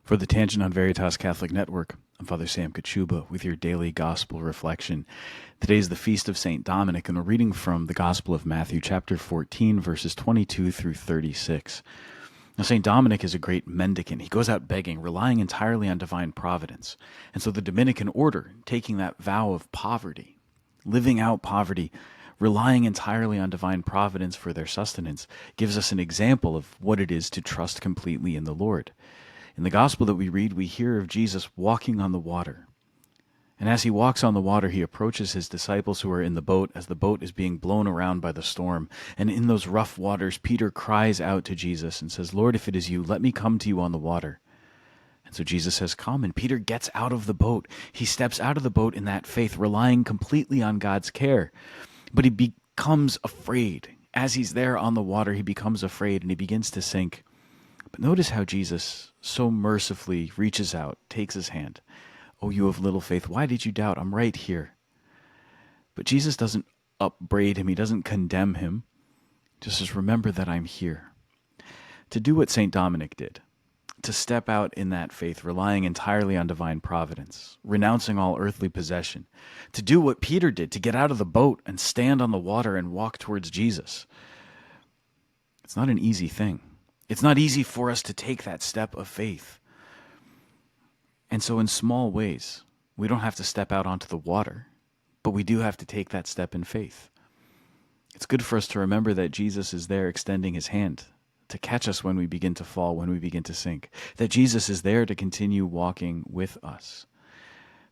For the Tangent on Veritas Catholic Network, I'm Father Sam Kachuba with your daily gospel reflection. Today is the feast of St. Dominic, and we're reading from the Gospel of Matthew, chapter 14, verses 22 through 36. Now, St. Dominic is a great mendicant. He goes out begging, relying entirely on divine providence. And so the Dominican order, taking that vow of poverty, living out poverty, relying entirely on divine providence for their sustenance, gives us an example of what it is to trust completely in the Lord. In the gospel that we read, we hear of Jesus walking on the water. And as he walks on the water, he approaches his disciples who are in the boat as the boat is being blown around by the storm. And in those rough waters, Peter cries out to Jesus and says, "Lord, if it is you, let me come to you on the water." And so Jesus says, "Come." And Peter gets out of the boat. He steps out of the boat in that faith, relying completely on God's care. But he becomes afraid. As he's there on the water, he becomes afraid and he begins to sink. But notice how Jesus so mercifully reaches out, takes his hand. "Oh, you of little faith, why did you doubt? I'm right here." But Jesus doesn't upbraid him. He doesn't condemn him. Just says, "Remember that I'm here." To do what St. Dominic did, to step out in that faith, relying entirely on divine providence, renouncing all earthly possession, to do what Peter did, to get out of the boat and stand on the water and walk towards Jesus. It's not an easy thing. It's not easy for us to take that step of faith. And so in small ways, we don't have to step out onto the water, but we do have to take that step in faith. It's good for us to remember that Jesus is there extending his hand to catch us when we begin to fall, when we begin to sink, that Jesus is there to continue walking with us.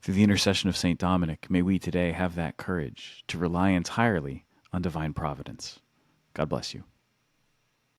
Through the intercession of St. Dominic, may we today have that courage to rely entirely on divine providence. God bless you.